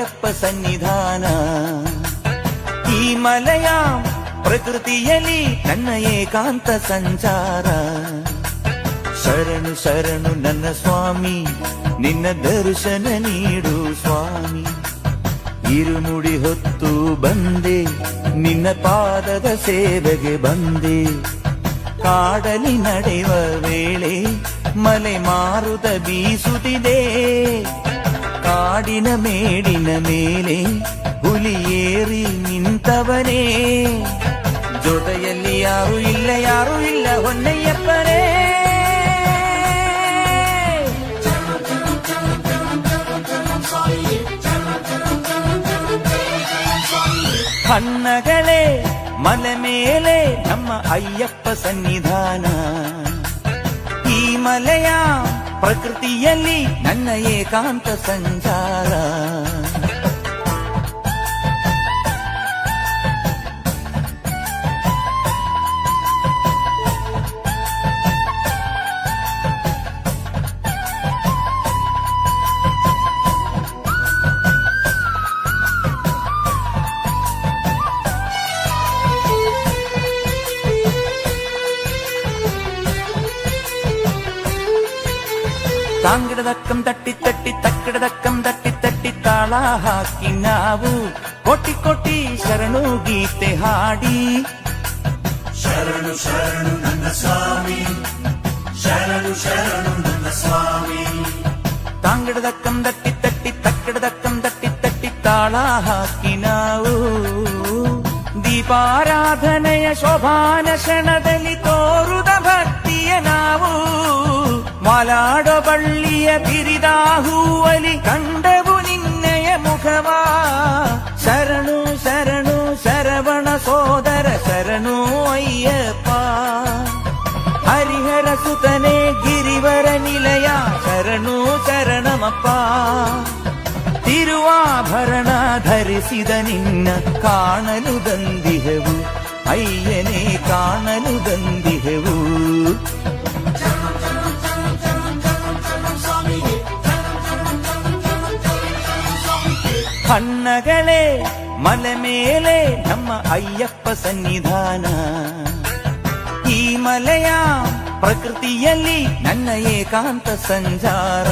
ಅಯ್ಯಪ್ಪ ಸನ್ನಿಧಾನ. ಈ ಮಲೆಯ ಪ್ರಕೃತಿಯಲ್ಲಿ ನನ್ನ ಏಕಾಂತ ಸಂಚಾರ. ಶರಣು ಶರಣು ನನ್ನ ಸ್ವಾಮಿ, ನಿನ್ನ ದರ್ಶನ ನೀಡು ಸ್ವಾಮಿ. ಇರುಮುಡಿ ಹೊತ್ತು ಬಂದೆ, ನಿನ್ನ ಪಾದದ ಸೇವೆಗೆ ಬಂದೆ. ಕಾಡಲಿ ನಡೆಯುವ ವೇಳೆ ಮಲೆ ಮಾರುತ ಬೀಸುತ್ತಿದೆ. ಕಾಡಿನ ಮೇಡಿನ ಮೇಲೆ ಹುಲಿ ಏರಿ ನಿಂತವನೇ. ಜೊತೆಯಲ್ಲಿ ಯಾರು ಇಲ್ಲ, ಯಾರು ಇಲ್ಲ ಹೊನ್ನಯ್ಯಪ್ಪನೇ. ಹಣ್ಣಗಳೇ ಮಲೆ ಮೇಲೆ ನಮ್ಮ ಅಯ್ಯಪ್ಪ ಸನ್ನಿಧಾನ. ಈ ಮಲೆಯ ಪ್ರಕೃತಿಯಲ್ಲಿ ನನ್ನ ಏಕಾಂತ ಸಂಚಾರ. ತಾಂಗಡದಕ್ಕಂ ತಟ್ಟಿ ತಟ್ಟಿ ತಕ್ಕಡದಕ್ಕಂ ತಟ್ಟಿ ತಟ್ಟಿ ತಾಳ ಹಾಕಿ ನಾವು ಕೋಟಿ ಕೋಟಿ ಶರಣು ಗೀತೆ ಹಾಡಿ. ಶರಣು ಶರಣು ನನ್ನ ಸ್ವಾಮಿ, ಶರಣು ಶರಣು ನನ್ನ ಸ್ವಾಮಿ. ತಾಂಗಡದಕ್ಕಂ ತಟ್ಟಿ ತಟ್ಟಿ ತಕ್ಕಡದಕ್ಕಂ ತಟ್ಟಿ ತಟ್ಟಿ ತಾಳ ಹಾಕಿ ನಾವು ದೀಪಾರಾಧನೆಯ ಶೋಭಾನ ಕ್ಷಣದಲ್ಲಿ ತೋರುದ ಭಕ್ತಿಯ ನಾವು. ಮಾಲಾಡೋ ಬಳ್ಳಿಯ ಬಿರಿದ ಹೂವಲಿ ಕಂಡವು ನಿನ್ನೆಯ ಮುಖವಾ. ಶರಣು ಶರಣು ಶರವಣ ಸೋದರ ಶರಣು ಅಯ್ಯಪ್ಪ. ಹರಿಹರ ಸುತನೆ ಗಿರಿವರ ನಿಲಯ ಶರಣು ಶರಣಮಪ್ಪ. ತಿರುವಾಭರಣ ಧರಿಸಿದ ನಿನ್ನ ಕಾಣಲು ಬಂದಿಹೆವು ಅಯ್ಯನೇ, ಕಾಣಲು ಬಂದಿಹೆವು. ಹಣ್ಣಗಳೇ ಮಲೆ ಮೇಲೆ ನಮ್ಮ ಅಯ್ಯಪ್ಪ ಸನ್ನಿಧಾನ. ಈ ಮಲೆಯ ಪ್ರಕೃತಿಯಲ್ಲಿ ನನ್ನ ಏಕಾಂತ ಸಂಚಾರ.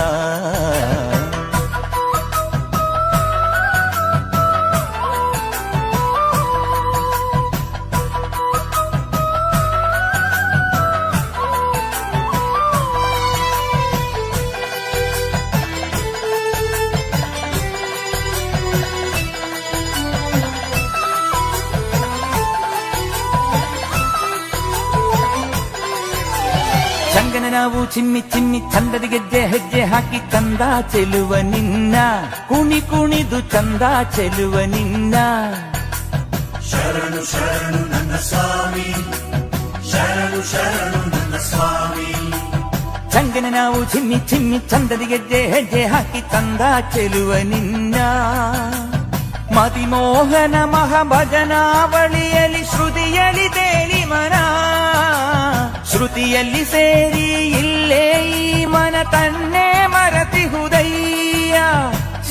ಚಂಗನ ನಾವು ಚಿಮ್ಮಿ ಚಿಮ್ಮಿ ಚಂದದ ಗೆಜ್ಜೆ ಹೆಜ್ಜೆ ಹಾಕಿ ಚಂದ ಚೆಲುವ ನಿನ್ನ. ಕುಣಿ ಕುಣಿದು ಚಂದ ಚೆಲುವ ನಿನ್ನ. ಶರಣು ಶರಣು ನನ್ನ ಸ್ವಾಮಿ, ಶರಣು ಶರಣು ನನ್ನ ಸ್ವಾಮಿ. ಚಂಗನ ನಾವು ಚಿಮ್ಮಿ ಚಿಮ್ಮಿ ಚಂದದ ಗೆಜ್ಜೆ ಹೆಜ್ಜೆ ಹಾಕಿ ಚಂದ ಚೆಲುವ ನಿನ್ನ. ಮತಿಮೋಹನ ಮಹಾಭಜನಾವಳಿಯಲ್ಲಿ ಶ್ರುತಿಯಲ್ಲಿ ತೇಲಿ ಮನ. ಶ್ರುತಿಯಲ್ಲಿ ಸೇರಿ ಇಲ್ಲೇ ಈ ಮನ ತನ್ನೇ ಮರತಿಹುದಯ್ಯ.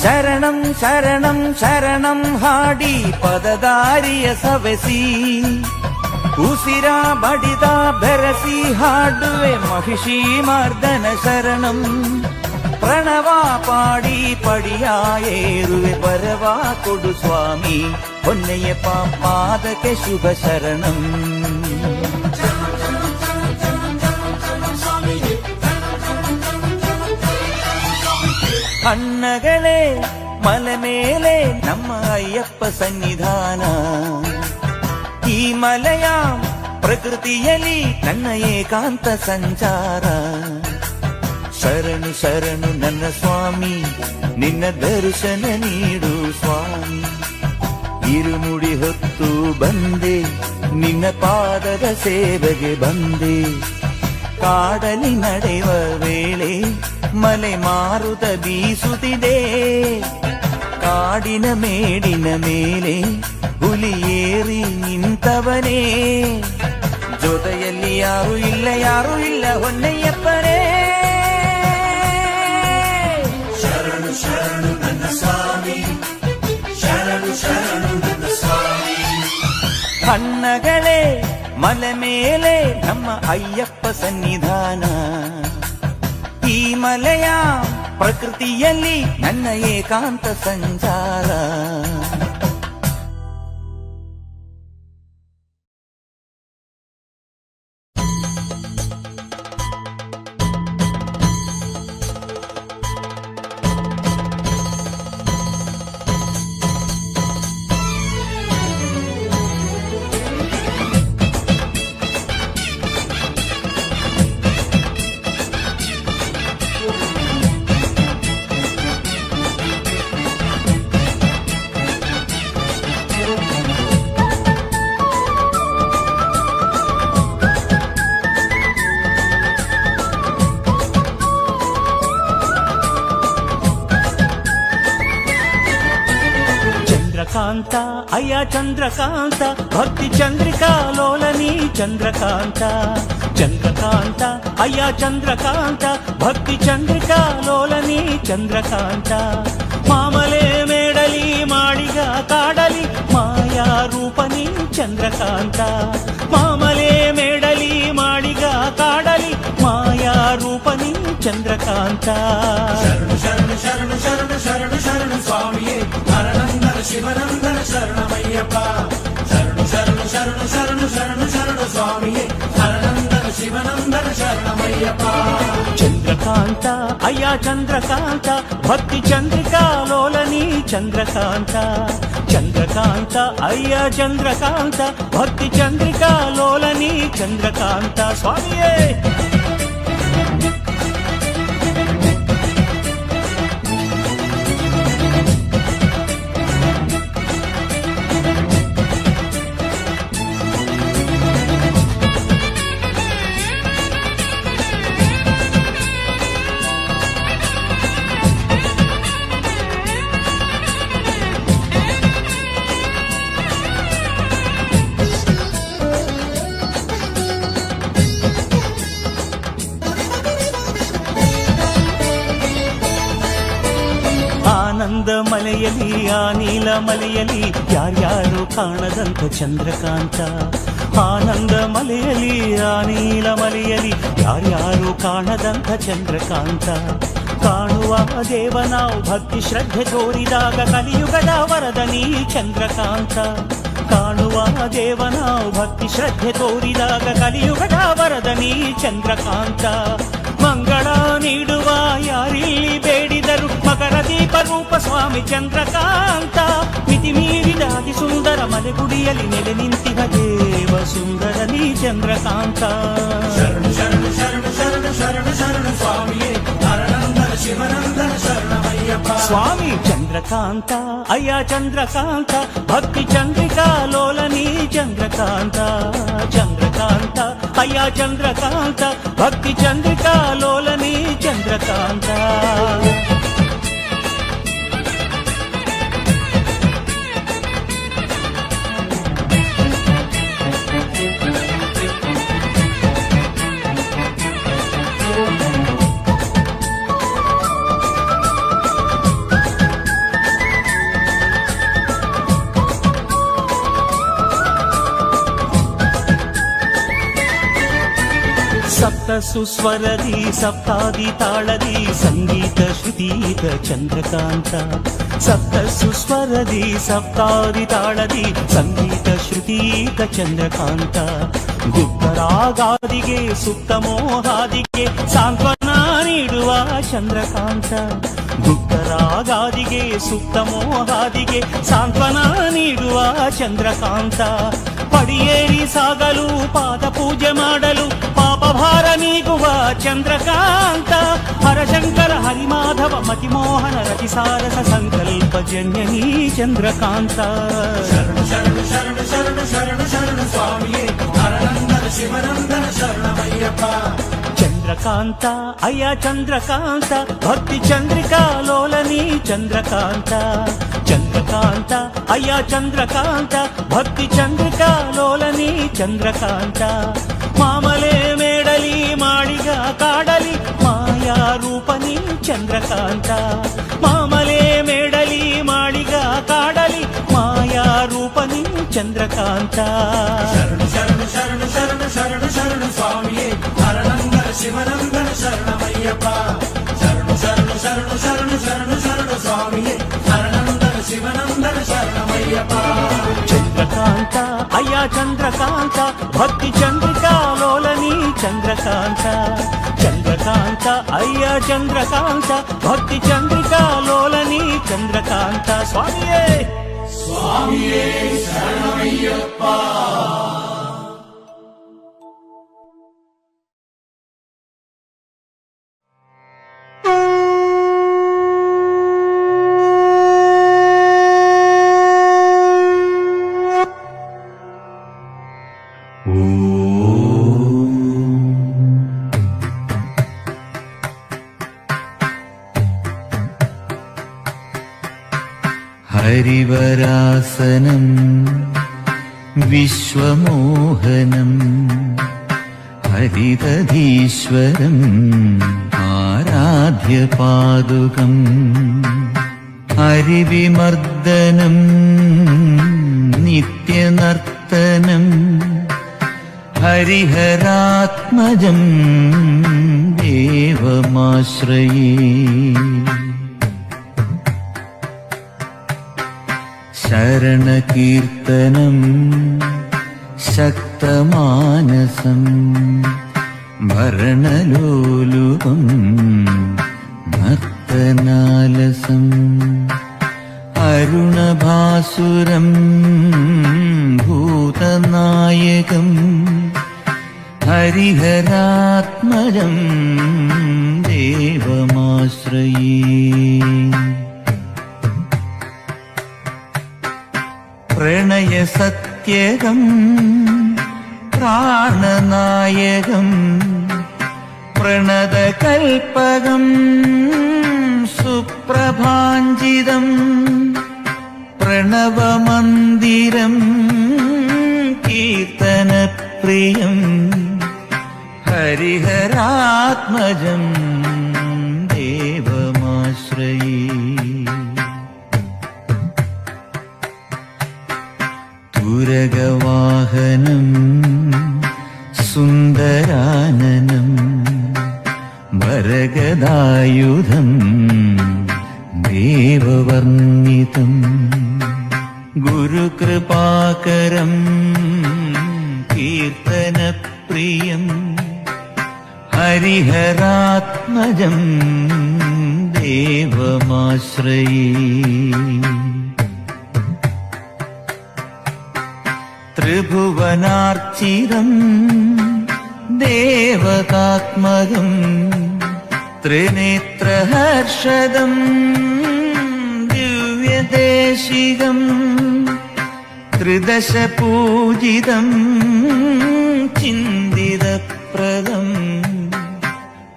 ಶರಣಂ ಶರಣಂ ಶರಣಂ ಹಾಡಿ ಪದದಾರಿಯ ಸವೆಸಿ. ಉಸಿರ ಬಡಿದ ಬೆರಸಿ ಹಾಡುವೆ ಮಹಿಷಿ ಮರ್ದನ ಶರಣಂ. ಪ್ರಣವ ಪಾಡಿ ಪಡಿಯ ಏರುವೆ ಪರವ ಕೊಡು ಸ್ವಾಮಿ ಹೊನ್ನಯ್ಯಪ್ಪ ಪಾದಕ್ಕೆ ಶುಭ ಶರಣಂ. ಹಣ್ಣಗಳೇ ಮಲೆ ಮೇಲೆ ನಮ್ಮ ಅಯ್ಯಪ್ಪ ಸನ್ನಿಧಾನ. ಈ ಮಲೆಯ ಪ್ರಕೃತಿಯಲ್ಲಿ ನನ್ನ ಏಕಾಂತ ಸಂಚಾರ. ಶರಣು ಶರಣು ನನ್ನ ಸ್ವಾಮಿ, ನಿನ್ನ ದರ್ಶನ ನೀಡು ಸ್ವಾಮಿ. ಇರುಮುಡಿ ಹೊತ್ತು ಬಂದೆ, ನಿನ್ನ ಪಾದದ ಸೇವೆಗೆ ಬಂದೆ. ಕಾಡಲಿ ನಡೆಯುವ ವೇಳೆ ಮಲೆ ಮಾರುತ ಬೀಸುತ್ತಿದೆ. ಕಾಡಿನ ಮೇಡಿನ ಮೇಲೆ ಹುಲಿ ಏರಿ ನಿಂತವನೇ. ಜೊತೆಯಲ್ಲಿ ಯಾರು ಇಲ್ಲ, ಯಾರು ಇಲ್ಲ ಹೊನ್ನಯ್ಯಪ್ಪನೇ. ಶರಣು ಶರಣು ನನ್ನ ಸ್ವಾಮಿ, ಮನಗಳೇ ಮಲೆ ಮೇಲೆ ನಮ್ಮ ಅಯ್ಯಪ್ಪ ಸನ್ನಿಧಾನ. ಈ ಮಲೆಯ ಪ್ರಕೃತಿಯಲ್ಲಿ ನನ್ನ ಏಕಾಂತ ಸಂಚಾರ. ಚಂದ್ರಕಾಂತ ಅಯ್ಯ ಚಂದ್ರಕಾಂತ ಭಕ್ತಿ ಚಂದ್ರಿಕಾ ಲೋಲನಿ ಚಂದ್ರಕಾಂತ. ಚಂದ್ರಕಾಂತ ಅಯ್ಯ ಚಂದ್ರಕಾಂತ ಭಕ್ತಿ ಚಂದ್ರಿಕಾ ಲೋಲನಿ ಚಂದ್ರಕಾಂತ. ಮಾಮಲೆ ಮೇಡಲಿ ಮಾಡಿಗ ಕಾಡಲಿ ಮಾಯಾ ರೂಪನಿ ಚಂದ್ರಕಾಂತ. ಮಾಮಲೆ ಮೇಡಲಿ ಮಾಡಿಗ ಕಾಡಲಿ ಮಾಯಾ ರೂಪನಿ ಚಂದ್ರಕಾಂತ. ಶರಣು ಶರಣು ಶರಣು ಶರಣು ಶರಣು ಶರಣು ಸ್ವಾಮಿಯೇ ಹರನಂದನ ಶಿವನಂದನ ಶರಣಮಯ್ಯಪ್ಪ. ಶರಣು ಶರಣು ಶರಣು ಶರಣು ಶರಣು ಶರಣು ಸ್ವಾಮಿಯೇ ಹರನಂದನ ಶಿವನಂದನ ಶರಣಮಯ್ಯಪ್ಪ. ಚಂದ್ರಕಾಂತ ಅಯ್ಯ ಚಂದ್ರಕಾಂತ ಭಕ್ತಿ ಚಂದ್ರಿಕಾ ಲೋಲನಿ ಚಂದ್ರಕಾಂತ. ಚಂದ್ರಕಾಂತ ಅಯ್ಯ ಚಂದ್ರಕಾಂತ ಭಕ್ತಿ ಚಂದ್ರಿಕಾ ಲೋಲನಿ ಚಂದ್ರಕಾಂತ. ಸ್ವಾಮಿಯೇ ಆನಂದ ಮಲೆಯಲ್ಲಿ ಆ ನೀಲ ಮಲೆಯಲ್ಲಿ ಯಾರ್ಯಾರು ಕಾಣದಂತ ಚಂದ್ರಕಾಂತ. ಆನಂದ ಮಲೆಯಲ್ಲಿ ಆ ನೀಲ ಮಲೆಯಲ್ಲಿ ಯಾರ್ಯಾರು ಕಾಣದಂತ ಚಂದ್ರಕಾಂತ. ಕಾಣುವ ದೇವ ನಾವು ಭಕ್ತಿ ಶ್ರದ್ಧೆ ತೋರಿದಾಗ ಕಲಿಯುಗದ ವರದನಿ ಚಂದ್ರಕಾಂತ. ಕಾಣುವ ದೇವ ನಾವು ಭಕ್ತಿ ಶ್ರದ್ಧೆ ತೋರಿದಾಗ ಕಲಿಯುಗದ ವರದನಿ ಚಂದ್ರಕಾಂತ. ಮಂಗಳ ನೀಡುವ ಯಾರಿಲ್ಲಿ ಬೇಡಿದರು ಮಕರ ದೀಪ ರೂಪ ಸ್ವಾಮಿ ಚಂದ್ರಕಾಂತ. ಮಿತಿ ಮೀರಿದಾದಿ ಸುಂದರ ಮಲೆಗುಡಿಯಲ್ಲಿ ನೆಲೆ ನಿಂತಿಹ ದೇವ ಸುಂದರ ನೀ ಚಂದ್ರಕಾಂತ. ಶರಣು ಶರಣು ಶರಣು ಶರಣು ಶರಣು ಶರಣು ಸ್ವಾಮಿಯೇ ಹರನಂದನ ಶಿವನಂದನ ಶರಣಮಯ್ಯಪ್ಪ. ಸ್ವಾಮಿ ಚಂದ್ರಕಾಂತ ಅಯ್ಯ ಚಂದ್ರಕಾಂತ ಭಕ್ತಿ ಚಂದ್ರಿಕಾ ಲೋಲನಿ ಚಂದ್ರಕಾಂತ. ಚಂದ್ರಕಾಂತ ಅಯ್ಯ ಚಂದ್ರಕಾಂತ ಭಕ್ತಿ ಚಂದ್ರಿಕಾ ಲೋಲನಿ ಚಂದ್ರಕಾಂತ. ಸಪ್ತ ಸುಸ್ವರದಿ ಸಪ್ತಾದಿ ತಾಳದಿ ಸಂಗೀತ ಶ್ರುತೀತ ಚಂದ್ರಕಾಂತ. ಸಪ್ತ ಸುಸ್ವರದಿ ಸಪ್ತಾದಿ ತಾಳದಿ ಸಂಗೀತ ಶ್ರುತೀತ ಚಂದ್ರಕಾಂತ. ಗುಪ್ತರಾಗಾದಿಗೆ ಸುಪ್ತ ಮೋಹಾದಿಗೆ ಸಾಂತ್ವನ ನೀಡುವ ಚಂದ್ರಕಾಂತ. ಗುಪ್ತರಾಗಾದಿಗೆ ಸುಪ್ತ ಮೋಹಾದಿಗೆ ಸಾಂತ್ವನ ನೀಡುವ ಚಂದ್ರಕಾಂತ. ಪಡಿಯೇರಿ ಸಾಗಲು ಪಾದ ಪೂಜೆ ಮಾಡಲು ಪಾಪ ಭಾರ ನೀಗುವ ಚಂದ್ರಕಾಂತ. ಹರಶಂಕರ ಹರಿಮಾಧವ ಮತಿಮೋಹನ ರತಿಸಾರಸ ಸಂಕಲ್ಪ ಜನ್ಯನೀ ಚಂದ್ರಕಾಂತ. ಶರಣು ಶರಣು ಶರಣು ಶರಣು ಶರಣು ಶರಣು ಸ್ವಾಮಿಯೇ ಹರನಂದನ ಶಿವನಂದನ ಶರಣಮಯ್ಯಪ್ಪ. ಚಂದ್ರಕಾಂತ ಅಯ್ಯ ಚಂದ್ರಕಾಂತ ಭಕ್ತಿ ಚಂದ್ರಿಕಾ ಲೋಲನಿ ಚಂದ್ರಕಾಂತ. ಚಂದ್ರಕಾಂತ ಅಯ್ಯ ಚಂದ್ರಕಾಂತ ಭಕ್ತಿ ಚಂದ್ರಿಕಾ ಲೋಲನಿ ಚಂದ್ರಕಾಂತ. ಮಾಮಲೆ ಮೇಡಲಿ ಮಾಡಿಗ ಕಾಡಲಿ ಮಾಯಾ ರೂಪನಿ ಚಂದ್ರಕಾಂತ. ಮಾಮಲೆ ಮೇಡಲಿ ಮಾಡಿಗ ಕಾಡಲಿ ಮಾಯಾ ರೂಪನಿ ಚಂದ್ರಕಾಂತ ಶರಣು ಶರಣು ಶರಣು ಶರಣು ಶರಣು ಶರಣು ಸ್ವಾಮಿಯೇ ಹರನಂದನ ಶಿವನಂದನ ಶರಣಮಯ್ಯಪ್ಪ ಶರಣು ಶರಣು ಶರಣು ಶರಣು ಶರಣು ಶರಣು ಸ್ವಾಮಿಯೇ ಹರನಂದನ ಶಿವನಂದನ ಶರಣಮಯ್ಯಪ್ಪ ಚಂದ್ರಕಾಂತ ಅಯ್ಯ ಚಂದ್ರಕಾಂತ ಭಕ್ತಿ ಚಂದ್ರಿಕಾ ಲೋಲನಿ ಚಂದ್ರಕಾಂತ ಚಂದ್ರಕಾಂತ ಅಯ್ಯ ಚಂದ್ರಕಾಂತ ಭಕ್ತಿ ಚಂದ್ರಿಕಾ ಲೋಲನಿ ಚಂದ್ರಕಾಂತ ಸ್ವಾಮಿಯೇ ಸ್ವಾಮಿಯೇ ಶರಣಮಯ್ಯಪ್ಪ ഹരിവരാസനം വിശ്വമോഹനം ഹരിതധീശ്വരം ആരാധ്യപാദുകം ഹരിവിമർദ്ദനം നിത്യനർത്തനം ഹരിഹരാത്മജം ദേവമാശ്രയേ ശരണകീർത്തനം ശക്തമാനസം ഭരണലോലുപം നർത്തനാലസം അരുണഭാസുരം ഭൂതനായകം ഹരിഹരാത്മജം ദേവമാശ്രയേ പ്രണയസത്യകം പ്രാണനായകം പ്രണതകൽപകം സുപ്രഭാഞ്ജിതം പ്രണവമന്ദിരം കീർത്തനപ്രിയം ഹരിഹരാത്മജം ദേവമാശ്രയേ തുരഗവാഹനം സുന്ദരാനനം വരഗദായുധം ദേവവർണ്ണിതം ഗുരുകൃപാകരം കീർത്തനപ്രിയം ഹരിഹരാത്മജം ദേവമാശ്രയേ ത്രിഭുവനാർച്ചിതം ദേവതാത്മകം ത്രിനേത്രഹർഷദം ദിവ്യദേശികം ത്രിദശപൂജിതം ചിന്തിതപ്രദം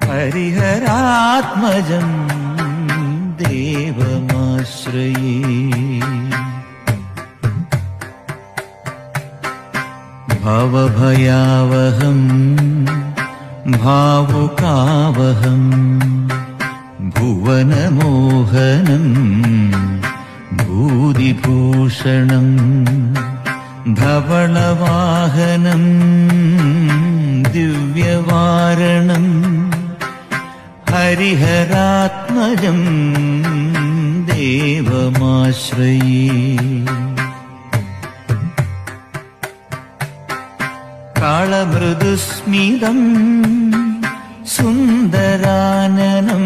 ഹരിഹരാത്മജം ദേവമാശ്രയേ ഭവഭയാവഹം ഭാവുകാവഹം ഭുവനമോഹനം ഭൂതിഭൂഷണം ധവളവാഹനം ദിവ്യവാരണം ഹരിഹരാത്മജം ദേവമാശ്രയേ കാളമൃദുസ്മിതം സുന്ദരാനനം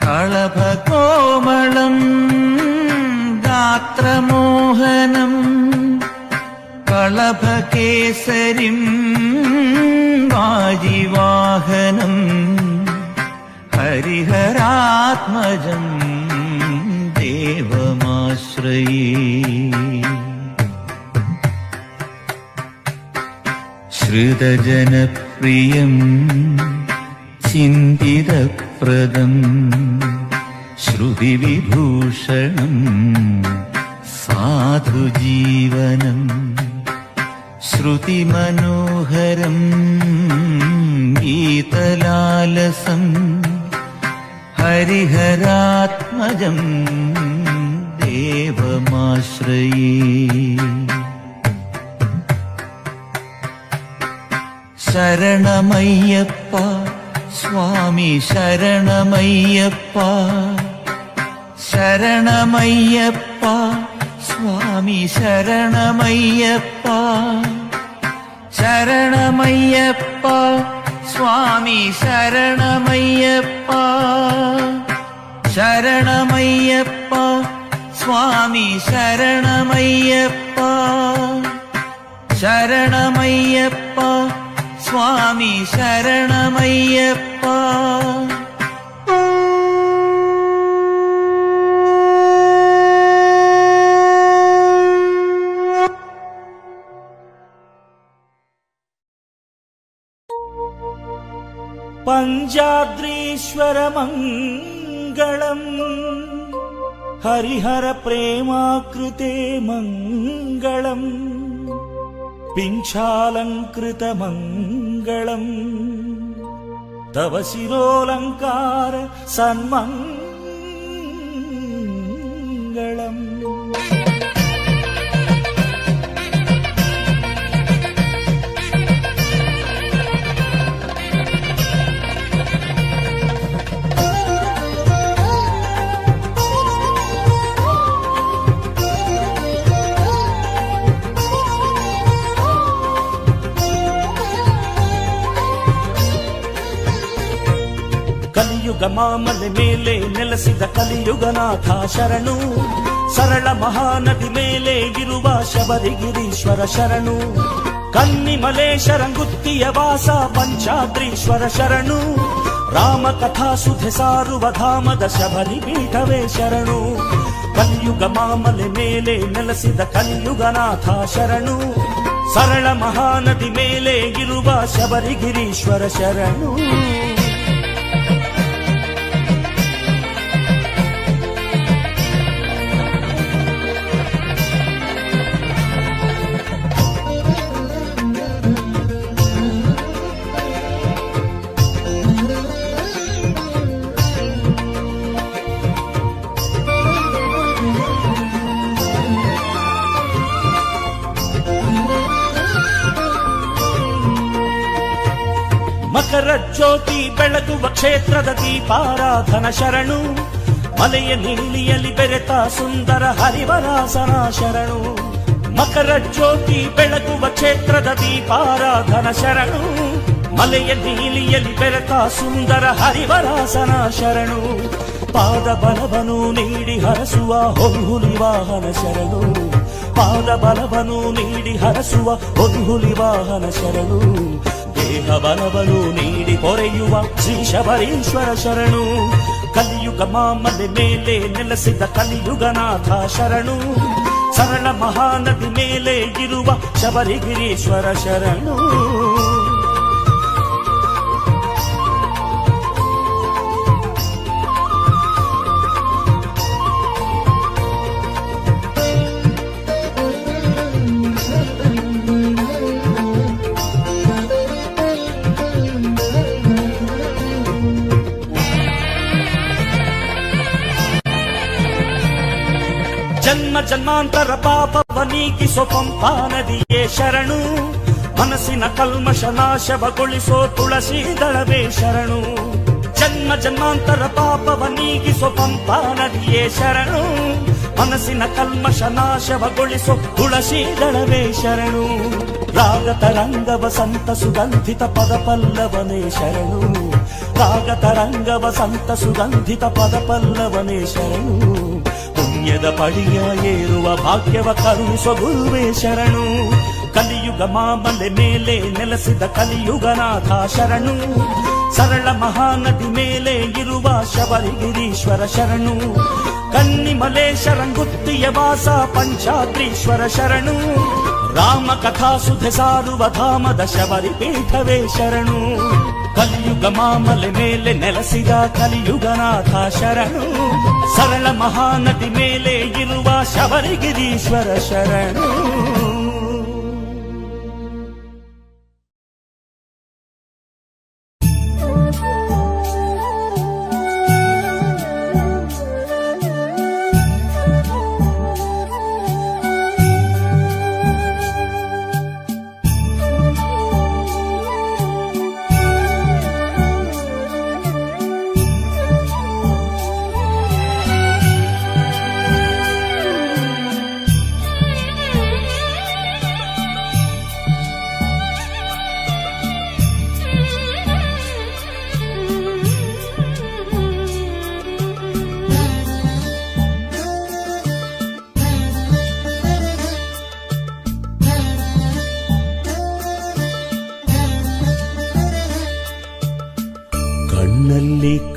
കളഭകോമളം ഗാത്രമോഹനം കളഭകേസരിം വാജിവാഹനം ഹരിഹരാത്മജം ദേവമാശ്രയേ ശ്രുതജനപ്രിയം ചിന്തിതപ്രദം ശ്രുതിവിഭൂഷണം സാധുജീവനം ശ്രുതിമനോഹരം ഗീതലാലസം ഹരിഹരാത്മജം ദേവമാശ്രയേ ಶರಣಮಯ್ಯಪ್ಪ ಸ್ವಾಮಿ ಶರಣಮಯ್ಯಪ್ಪ ಶರಣಮಯ್ಯಪ್ಪ ಸ್ವಾಮಿ ಶರಣಮಯ್ಯಪ್ಪ ಶರಣಮಯ್ಯಪ್ಪ ಸ್ವಾಮಿ ಶರಣಮಯ್ಯಪ್ಪ ಶರಣಮಯ್ಯಪ್ಪ ಸ್ವಾಮಿ ಶರಣಮಯ್ಯಪ್ಪ ಶರಣಮಯ್ಯಪ್ಪ ಸ್ವಾಮಿ ಶರಣಮಯ್ಯಪ್ಪ ಪಂಚಾದ್ರೀಶ್ವರ ಮಂಗಳಂ ಹರಿಹರ ಪ್ರೇಮಾಕೃತೆ ಮಂಗಳಂ ಪಿಂಚಾಲಂಕೃತ ಮಂಗಳಂ ತವ ಶಿರೋಲಂಕಾರ ಸನ್ಮಂಗಳಂ ಕಲಿಯುಗ ಮಾಮಲೆ ಮೇಲೆ ನೆಲೆಸಿದ ಕಲಿಯುಗನಾಥ ಶರಣು ಸರಳ ಮಹಾನದಿ ಮೇಲೆ ಇರುವ ಶಬರಿಗಿರೀಶ್ವರ ಶರಣು ಕನ್ನಿಮಲೇಶರಂಗುತ್ತಿಯ ವಾಸ ಪಂಚಾದ್ರೀಶ್ವರ ಶರಣು ರಾಮ ಕಥಾ ಸುಧೆ ಸಾರುವ ಧಾಮದ ಶಬರಿ ಪೀಠವೇ ಶರಣು ಕಲಿಯುಗ ಮಾಮಲೆ ಮೇಲೆ ನೆಲೆಸಿದ ಕಲಿಯುಗನಾಥ ಶರಣು ಸರಳ ಮಹಾನದಿ ಮೇಲೆ ಇರುವ ಶಬರಿಗಿರೀಶ್ವರ ಶರಣು ಮಕರ ಜ್ಯೋತಿ ಬೆಳಗುವ ಕ್ಷೇತ್ರದ ದೀಪಾರಾಧನ ಶರಣು ಮಲೆಯ ನೀಲಿಯಲ್ಲಿ ಬೆರೆತ ಸುಂದರ ಹರಿವರಾಸನ ಶರಣು ಮಕರ ಜ್ಯೋತಿ ಬೆಳಗುವ ಕ್ಷೇತ್ರದ ದೀಪಾರಾಧನ ಶರಣು ಮಲೆಯ ನೀಲಿಯಲ್ಲಿ ಬೆರೆತ ಸುಂದರ ಹರಿವರಾಸನ ಶರಣು ಪಾದ ಬಲವನು ನೀಡಿ ಹರಸುವ ಹೊಂಹುಲಿ ವಾಹನ ಶರಣು ಪಾದ ಬಲವನು ನೀಡಿ ಹರಸುವ ಹೊಂಹುಲಿ ವಾಹನ ಶರಣು ದೇಹ ಬಲವನು ನೀಡಿ ಹೊರೆಯುವ ಶ್ರೀ ಶಬರೀಶ್ವರ ಶರಣು ಕಲಿಯುಗ ಮಾಮಲೆ ಮೇಲೆ ನೆಲೆಸಿದ ಕಲಿಯುಗನಾಥ ಶರಣು ಸರಳ ಮಹಾನದಿ ಮೇಲೆ ಇರುವ ಶಬರಿಗಿರೀಶ್ವರ ಶರಣು ಜನ್ಮ ಜನ್ಮಾಂತರ ಪಾಪವ ನೀಗಿಸೋ ಪಂಪಾ ನದಿಯೇ ಶರಣು ಮನಸ್ಸಿನ ಕಲ್ಮಶ ನಾಶವಗೊಳಿಸೋ ತುಳಸಿ ದಳವೇ ಶರಣು ಜನ್ಮ ಜನ್ಮಾಂತರ ಪಾಪವ ನೀಗಿಸೋ ಪಂಪಾ ನದಿಯೇ ಶರಣು ಮನಸ್ಸಿನ ಕಲ್ಮಶ ನಾಶವಗೊಳಿಸೋ ತುಳಸಿ ದಳವೇ ಶರಣು ರಾಗ ತರಂಗವ ಸಂತ ಸುಗಂಧಿತ ಪದ ಪಲ್ಲವನೇ ಶರಣು ರಾಗ ತರಂಗವ ಸಂತ ಸುಗಂಧಿತ ಪದ ಪಲ್ಲವನೇ ಶರಣು ಪುಣ್ಯದ ಪಡಿಯ ಏರುವ ಭಾಗ್ಯವ ಕರುಣಿಸೋ ಗುರುವೇ ಶರಣು ಕಲಿಯುಗ ಮಾಮಲೆ ಮೇಲೆ ನೆಲೆಸಿದ ಕಲಿಯುಗನಾಥ ಶರಣು ಸರಳ ಮಹಾನದಿ ಮೇಲೆ ಇರುವ ಶಬರಿಗಿರೀಶ್ವರ ಶರಣು ಕನ್ನಿಮಲೇಶರಂಗುತ್ತಿಯ ವಾಸ ಪಂಚಾದ್ರೀಶ್ವರ ಶರಣು ರಾಮ ಕಥಾ ಸುಧೆ ಸಾರುವ ಧಾಮದ ಶಬರಿ ಪೀಠವೇ ಶರಣು ಕಲಿಯುಗ ಮಾಮಲೆ ಮೇಲೆ ನೆಲೆಸಿದ ಕಲಿಯುಗನಾಥ ಶರಣು ಸರಳ ಮಹಾನದಿ ಮೇಲೆ ಇರುವ ಶಬರಿಗಿರೀಶ್ವರ ಶರಣು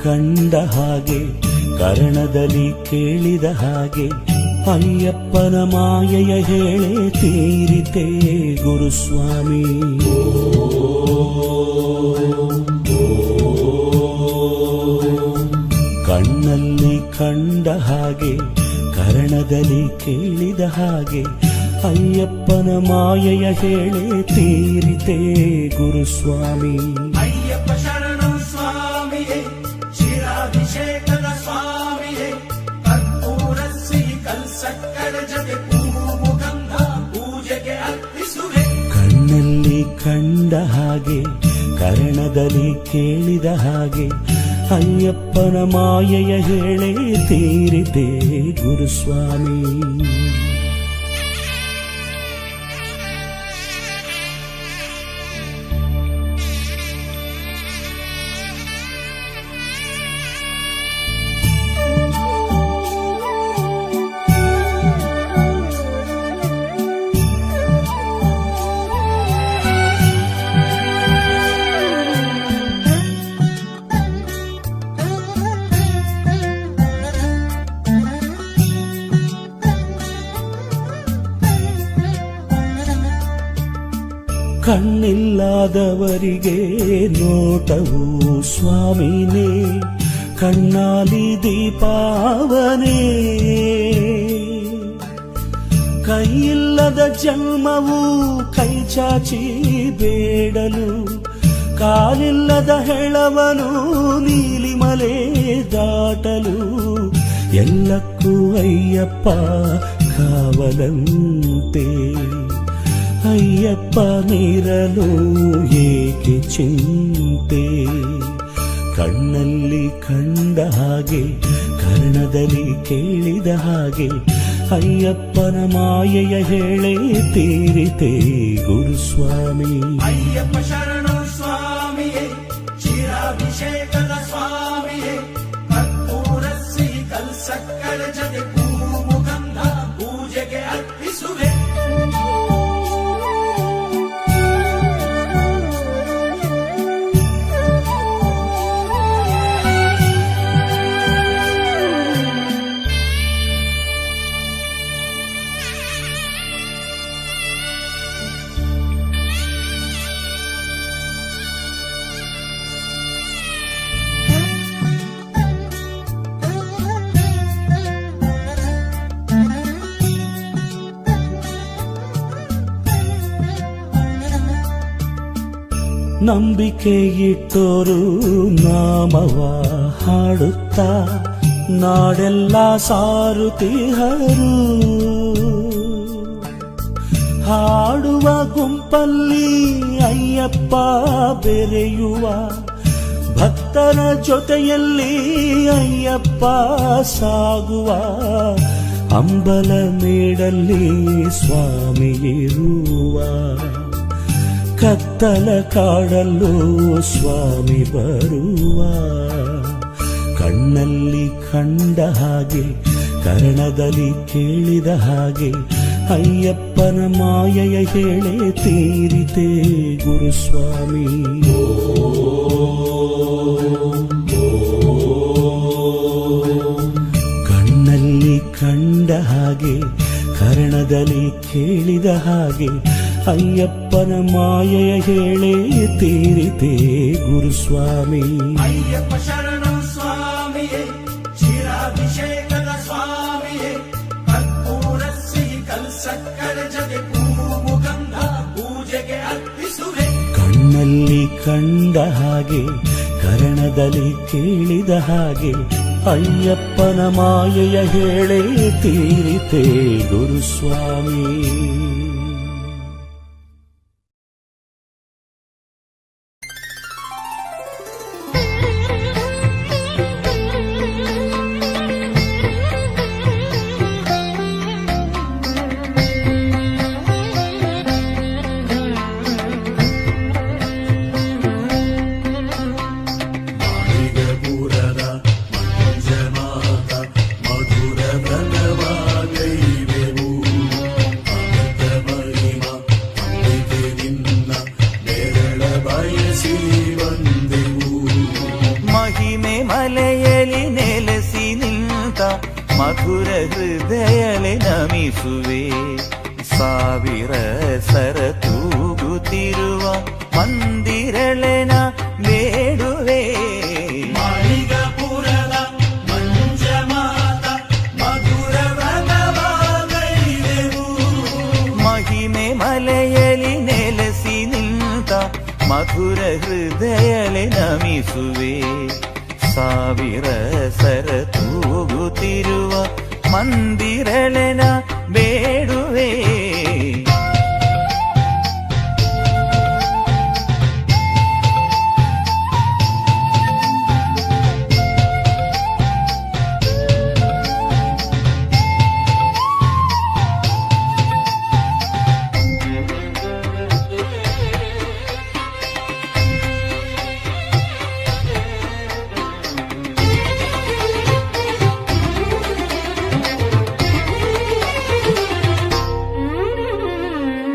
ಕಂಡ ಹಾಗೆ ಕರ್ಣದಲ್ಲಿ ಕೇಳಿದ ಹಾಗೆ ಅಯ್ಯಪ್ಪನ ಮಾಯೆಯ ಹೇಳೆ ತೀರಿತೆ ಗುರುಸ್ವಾಮಿ. ಕಣ್ಣಲ್ಲಿ ಕಂಡ ಹಾಗೆ ಕರ್ಣದಲ್ಲಿ ಕೇಳಿದ ಹಾಗೆ ಅಯ್ಯಪ್ಪನ ಮಾಯೆಯ ಹೇಳೆ ತೀರಿತೆ ಗುರುಸ್ವಾಮಿ. ಅಯ್ಯಪ್ಪ ಶರಣು ಸ್ವಾಮಿಯೇ, ಶಿರಾಭಿಷೇಕದ ಸ್ವಾಮಿಯೇ, ಕರ್ಪೂರ ಸಿಹಿ ಕಲ್ಸಕ್ಕರ ಜೊತೆ ಹೂವು ಗಂಧ ಪೂಜೆಗೆ ಅರ್ಪಿಸುವೆ. ಕಣ್ಣಲ್ಲಿ ಕಂಡ ಹಾಗೆ ಕರ್ಣದಲ್ಲಿ ಕೇಳಿದ ಹಾಗೆ ಅಯ್ಯಪ್ಪನ ಮಾಯೆಯ ಹೇಳೆ ತೀರಿತೆ ಗುರುಸ್ವಾಮಿ. ಕಣ್ಣಿಲ್ಲದವರಿಗೆ ನೋಟವು ಸ್ವಾಮಿನೇ, ಕಣ್ಣಾಲಿ ದೀಪಾವನೇ. ಕೈಯಿಲ್ಲದ ಜನ್ಮವು ಕೈ ಚಾಚಿ ಬೇಡಲು, ಕಾಲಿಲ್ಲದ ಹೆಳವನು ನೀಲಿಮಲೆ ದಾಟಲು. ಎಲ್ಲಕ್ಕೂ ಅಯ್ಯಪ್ಪ ಕಾವಲಂತೆ, ಅಯ್ಯಪ್ಪ ನೀರಲು ಏಕೆ ಚಿಂತೆ. ಕಣ್ಣಲ್ಲಿ ಕಂಡ ಹಾಗೆ ಕರ್ಣದಲ್ಲಿ ಕೇಳಿದ ಹಾಗೆ ಅಯ್ಯಪ್ಪನ ಮಾಯೆಯ ಹೇಳೆ ತೀರಿತೆ ಗುರುಸ್ವಾಮಿ. ಅಯ್ಯಪ್ಪ ಶರಣು ಸ್ವಾಮಿಯೇ, ಶಿರಾಭಿಷೇಕದ ಸ್ವಾಮಿಯೇ, ಕರ್ಪೂರ ಸಿಹಿ ಕಲ್ಸಕ್ಕರ ಜೊತೆ ಹೂವು ಗಂಧ ಪೂಜೆಗೆ ಅರ್ಪಿಸುವೆ. ನಂಬಿಕೆ ಇಟ್ಟೋರು ನಾಮವ ಹಾಡುತ್ತಾ ನಾಡೆಲ್ಲ ಸಾರುತ್ತಿಹರು. ಹಾಡುವ ಗುಂಪಲ್ಲಿ ಅಯ್ಯಪ್ಪ ಬೆರೆಯುವ, ಭಕ್ತರ ಜೊತೆಯಲ್ಲಿ ಅಯ್ಯಪ್ಪ ಸಾಗುವ. ಅಂಬಲ ಮೇಡಲ್ಲಿ ಸ್ವಾಮಿ ಇರುವ, ಕತ್ತಲ ಕಾಡಲ್ಲೂ ಸ್ವಾಮಿ ಬರುವ. ಕಣ್ಣಲ್ಲಿ ಕಂಡ ಹಾಗೆ ಕರ್ಣದಲ್ಲಿ ಕೇಳಿದ ಹಾಗೆ ಅಯ್ಯಪ್ಪನ ಮಾಯೆಯ ಹೇಳೆ ತೀರಿತೆ ಗುರುಸ್ವಾಮಿ. ಕಣ್ಣಲ್ಲಿ ಕಂಡ ಹಾಗೆ ಕರ್ಣದಲ್ಲಿ ಕೇಳಿದ ಹಾಗೆ ಅಯ್ಯಪ್ಪನ ಮಾಯೆಯ ಹೇಳೆ ತೀರಿತೆ ಗುರುಸ್ವಾಮಿ. ಅಯ್ಯಪ್ಪ ಶರಣು ಸ್ವಾಮಿಯೇ, ಶಿರಾಭಿಷೇಕದ ಸ್ವಾಮಿಯೇ, ಕರ್ಪೂರ ಸಿಹಿ ಕಲ್ಸಕ್ಕರ ಜೊತೆ ಹೂವು ಗಂಧ ಪೂಜೆಗೆ ಅರ್ಪಿಸುವೆ. ಕಣ್ಣಲ್ಲಿ ಕಂಡ ಹಾಗೆ ಕರ್ಣದಲ್ಲಿ ಕೇಳಿದ ಹಾಗೆ ಅಯ್ಯಪ್ಪನ ಮಾಯೆಯ ಹೇಳೆ ತೀರಿತೆ ಗುರುಸ್ವಾಮಿ. ಮಧುರ ಬಲವಾಗೈವೆವು, ಅಮೃತ ಹೃದಯಲೆ ನಮಿಸುವೆ. ಸಾವಿರ ಸರ ತೂಗುತ್ತಿರುವ ಮಂದಿರಳೆನ ಬೇಡುವೆ. ಮಾಳಿಗಪುರದ ಮಂಜಮಾತ ಮಧುರ ವ್ರತವಾಗೈದೆವು. ಮಹಿಮೆ ಮಲೆಯಲಿ ನೆಲೆಸಿ ನಿಂತ ಮಧುರ ಹೃದಯಲೆ ನಮಿಸುವೆ. ಸಾವಿರ ಸರ ತೂಗುತ್ತಿರುವ ಮಂದಿರಳೆನ ಬೇಡುವೆ.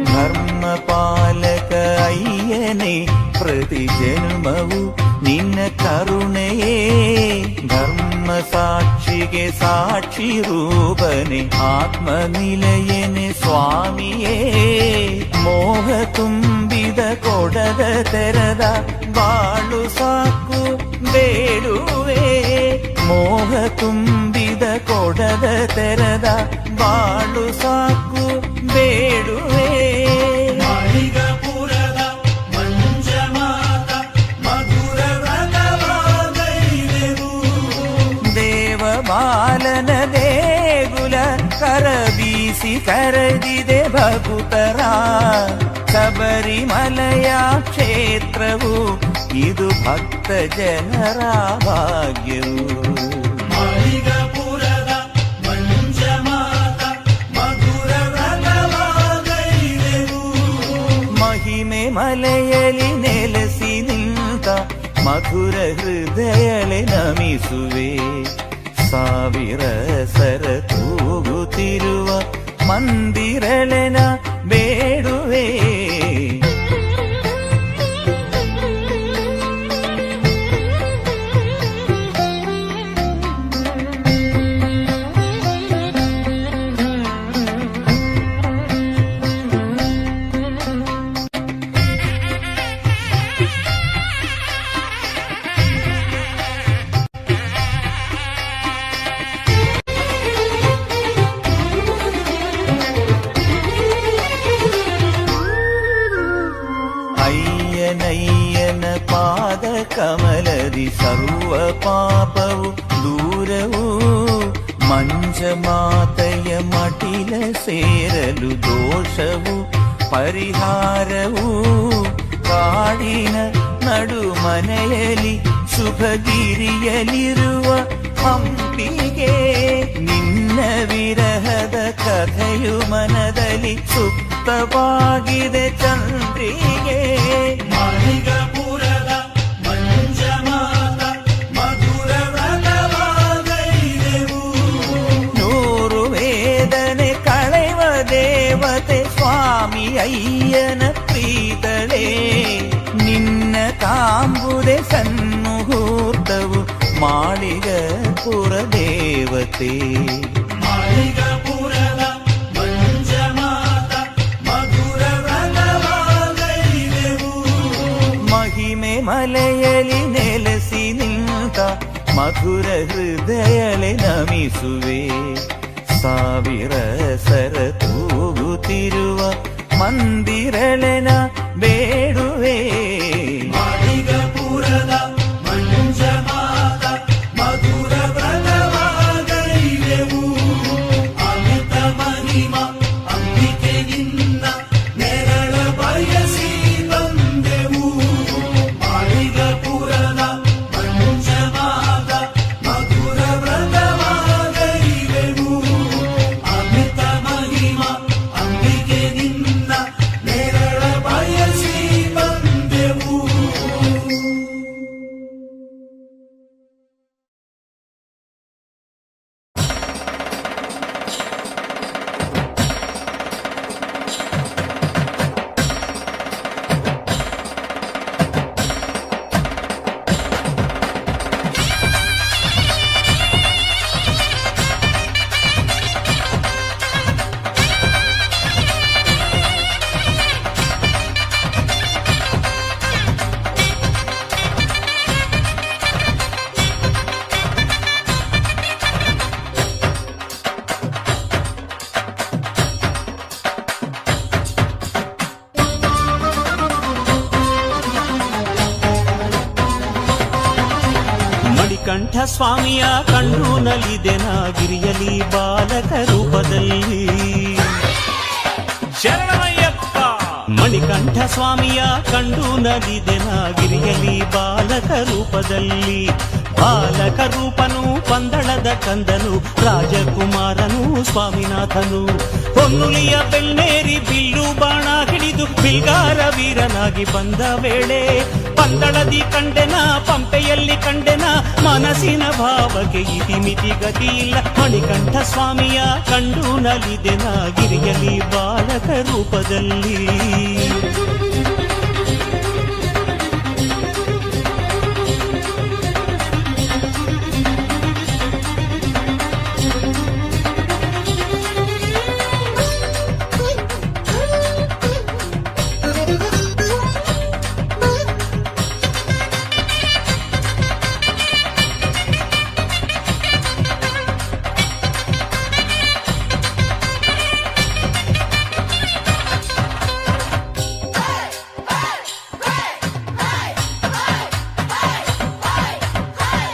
ಧರ್ಮಪಾಲಕ ಅಯ್ಯನೇ ಪ್ರತಿ ಜನ್ಮವು ನಿನ್ನ ಕರುಣೆಯೇ. ಧರ್ಮ ಸಾಕ್ಷಿಗೆ ಸಾಕ್ಷಿ ರೂಪನೆ ಆತ್ಮ ನಿಲಯನೆ ಸ್ವಾಮಿಯೇ. ಮೋಹ ತುಂಬಿದ ಕೊಡದ ತೆರದ ಬಾಳು ಸಾಕು ಬೇಡುವೆ. ಮೋಹ ತುಂಬಿದ ಕೊಡದ ತೆರದ ಬಾಳು ಸಾಕು ಬೇಡುವೆ. ಮಾಳಿಗಪುರದ ಮಂಜಮಾತ ಮಧುರ ವ್ರತವಾಗೈದೆವು. ದೇವ ಬಾಲನ ದೇಗುಲ ಕರ ಬೀಸಿ ಕರೆದಿದೆ ಭಕುತರ. ಶಬರಿಮಲೆಯ ಕ್ಷೇತ್ರವು ಇದು ಭಕ್ತ ಜನರ ಭಾಗ್ಯವು. ಮಾಳಿಗಪುರದ ಮಂಜಮಾತ ಮಧುರ ವ್ರತವಾಗೈದೆವು. ಮಹಿಮೆ ಮಲೆಯಲಿ ನೆಲೆಸಿ ನಿಂತ ಮಧುರ ಹೃದಯಲೆ ನಮಿಸುವೆ. ಸಾವಿರ ಸರ ತೂಗುತ್ತಿರುವ ಮಂದಿರಳೆನ ಬೇಡುವೆ. ಅಯ್ಯನಯ್ಯನ ಪಾದ ಕಮಲದಿ ಸರ್ವ ಪಾಪವು ದೂರವು. ಮಂಜಮಾತೆಯ ಮಟಿಲ ಸೇರಲು ದೋಷವು ಪರಿಹಾರವು. ಕಾಡಿನ ನಡು ಮನೆಯಲ್ಲಿ ಶುಭಗಿರಿಯಲಿರುವ ಹಂಪಿಗೆ ನಿನ್ನ ವಿರಹದ ಕಥೆಯು ಮನದಲ್ಲಿ ಸುಪ್ತವಾಗಿದೆ ಚಂದ್ರಿಗೆ. ಮಾಳಿಗಪುರದ ಮಂಜಮಾತ ಮಧುರ ವ್ರತವಾಗೈದೆವು. ನೂರು ವೇದನೆ ಕಳೆವ ದೇವತೆ ಸ್ವಾಮಿ ಅಯ್ಯನ ಪ್ರೀತಳೆ. ನಿನ್ನ ತಾಂಬುದೆ ಸನ್ಮುಹೂರ್ತವು ಮಾಳಿಗಪುರ ದೇವತೆ. ಮಾಳಿಗಪುರದ ಮಂಜಮಾತ ಮಧುರ ವ್ರತವಾಗೈದೆವು. ಮಹಿಮೆ ಮಲೆಯಲಿ ನೆಲೆಸಿ ನಿಂತ ಮಧುರ ಹೃದಯಲೆ ನಮಿಸುವೆ. ಸಾವಿರ ಸರ ತೂಗುತ್ತಿರುವ ಮಂದಿರಳೆನ ಬೇಡುವೆ. ಮಾಳಿಗಪುರದ ಮಂಜಮಾತ ಮಧುರ ವ್ರತವಾಗೈದೆವು. ಅಮಿತ ಮಹಿಮ ಅಂಬಿಕೆ ನಿನ್ನ ನೆರಳ ಬಯಸಿ ಬಂದೆವು. ಮಾಳಿಗಪುರದ ಮಂಜಮಾತ ಮಧುರ ವ್ರತವಾಗೈದೆವು. ಅಮಿತ ಮಹಿಮ ಅಂಬಿಕೆ ನಿನ್ನ ನೆರಳ ಬಯಸಿ ಬಂದೆವು. ಸ್ವಾಮಿಯ ಕಂಡು ನಲಿದೆನ ಗಿರಿಯಲಿ ಬಾಲಕ ರೂಪದಲ್ಲಿ. ಶರಣಮಯ್ಯಪ್ಪ. ಮಣಿಕಂಠ ಸ್ವಾಮಿಯ ಕಂಡು ನಲಿದೆನ ಗಿರಿಯಲಿ ಬಾಲಕ ರೂಪದಲ್ಲಿ. ಬಾಲಕ ರೂಪನು ಪಂದಳದ ಕಂದನು ರಾಜಕುಮಾರನು ಸ್ವಾಮಿನಾಥನು. ಹೊನ್ನುಲಿಯ ಬೆಲ್ಲೇರಿ ಬಿಲ್ಲು ಬಾಣ ಹಿಡಿದು ಬಿಲ್ಗಾರ ವೀರನಾಗಿ ಬಂದ ವೇಳೆ ಪಂದಳದಿ ಕಂಡೆನ ಪಂಪೆಯಲ್ಲಿ ಕಂಡೆನ ಮನಸ್ಸಿನ ಭಾವಕ್ಕೆ ಇತಿಮಿತಿ ಗತಿಯಿಲ್ಲ. ಮಣಿಕಂಠ ಸ್ವಾಮಿಯ ಕಂಡು ನಲಿದೆನ ಗಿರಿಯಲಿ ಬಾಲಕ ರೂಪದಲ್ಲಿ.